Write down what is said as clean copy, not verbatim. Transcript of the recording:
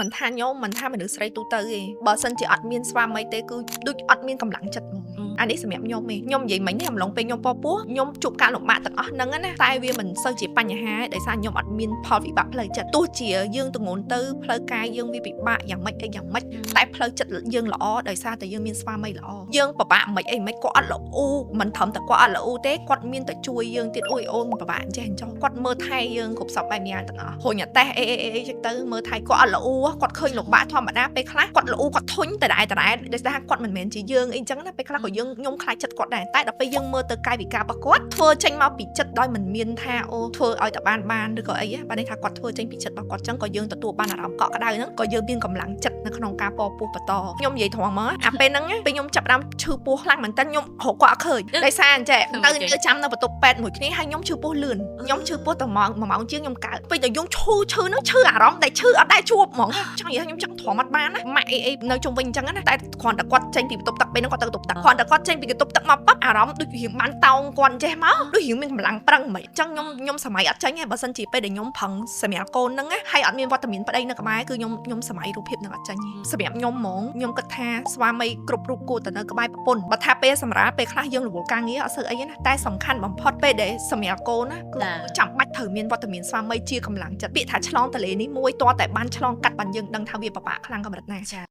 មិនថាខ្ញុំមិនថាមនុស្សស្រីទូទៅទេបើសិនជាអត់មានស្វាមីទេគឺដូចអត់មានកម្លាំងចិត្តហ្មងអានេះសម្រាប់ខ្ញុំទេខ្ញុំនិយាយមិញនេះអំឡុងពេលខ្ញុំពោះខ្ញុំជួបការលំបាកទាំងអស់ហ្នឹងណាតែវាមិនសូវជាបញ្ហាដោយសារខ្ញុំអត់មានផលវិបាកផ្លូវចិត្តទោះជាយើងទងន់ទៅផ្លូវកាយយើងវាពិបាកយ៉ាងម៉េចអីយ៉ាងម៉េចតែផ្លូវចិត្តយើងល្អដោយសារតែយើងមានស្វាមីល្អយើងពិបាកមិនអីមិនគាត់អត់ល្អមិនត្រឹមតែគាត់អត់ល្អទេគាត់មានតែជួយយើងទៀតអូយអូនពិបាកអញ្ចេះអញ្ចឹងគាត់មើលថែយើងគ្រប់សពបែបយ៉ាងទាំងអស់ហុញអាតេះអីចឹងទៅមើលថែគាត់អត់ល្អគាត់ឃើញលំបាកធម្មតាពេលខ្លះគាត់ល្អគាត់ធុញតែដែរដោយសារគាត់មិនមែនជាយើងអីចឹងណាពេលខ្លះក៏ខ្ញុំខ្លាចចិត្តគាត់ដែរតែដល់ពេលយើងមើលទៅកាយវិការរបស់គាត់ធ្វើចេញមកពីចិត្តដោយមិនមានថាអូធ្វើឲ្យតែបានឬក៏អីបាទនេះថាគាត់ធ្វើចេញពីចិត្តរបស់គាត់ចឹងក៏យើងទទួលបានអារម្មណ៍កក់ក្ដៅហ្នឹងក៏យើងមានកម្លាំងចិត្តនៅក្នុងការពោះបន្តខ្ញុំនិយាយត្រង់មកអាពេលហ្នឹងពេលខ្ញុំចាប់ដើមឈឺពោះខ្លាំងមែនតើខ្ញុំរកគាត់អត់ឃើញដោយសារអញ្ចឹងទៅនិយាយចាំនៅបន្ទប់ពេទ្យមួយគ្នាហើយខ្ញុំឈឺពោះលឿនខ្ញុំឈឺពោះតែ1ម៉ោងជាងខ្ញុំកើតពេលតែយើងឈឺហ្នឹងឈឺអារម្មណ៍តែឈឺអត់ដែរជួបហ្មងចង់និយាយខ្ញុំចង់ទ្រាំអត់បានណាម៉ាក់អីនៅជុំវិញអញ្ចឹងណាតែគ្រាន់តែគាត់ចេញពីបន្ទប់ទឹកពេលហ្នឹងគាត់ទៅបន្ទប់ទឹកគ្រាន់តែគាត់ចេញពីបន្ទប់ទឹកមកប៉ាប់អារម្មណ៍ដូចរៀងបានតោងគាត់ចេះមកដូចរៀងមានកម្លាំងប្រឹងហ្មងអញ្ចឹងខ្ញុំសម័យអត់ចាញ់ទេបើសិនជាពេលដែលខ្ញុំប្រឹងសម្រាប់កូនហ្នឹងហើយអត់មានវត្តមានប្តីនៅក្បែរគឺខ្ញុំសម័យរូបភាពហ្នឹងអត់ចាញ់ទេសម្រាប់ខ្ញុំហ្មងខ្ញុំគិតថាស្វាមីគ្រប់រូបគួរតែនៅក្បែរប្រពន្ធបើថាពេលសម្រាប់ពេលខ្លះយើងរវល់ការងារអត់ស្អីអីណាតែសំខាន់បំផុតពេលដែលសម្រាប់កូនណាគឺចាំបាច់ត្រូវមានវត្តមានស្វាមីជាកម្លាំងចិត្តពាក្យថាឆ្លងតលេនេះមួយតតែបានឆ្លងកាត់បានយើងដឹងថាវាពិបាកខ្លាំងកម្រិតណាចា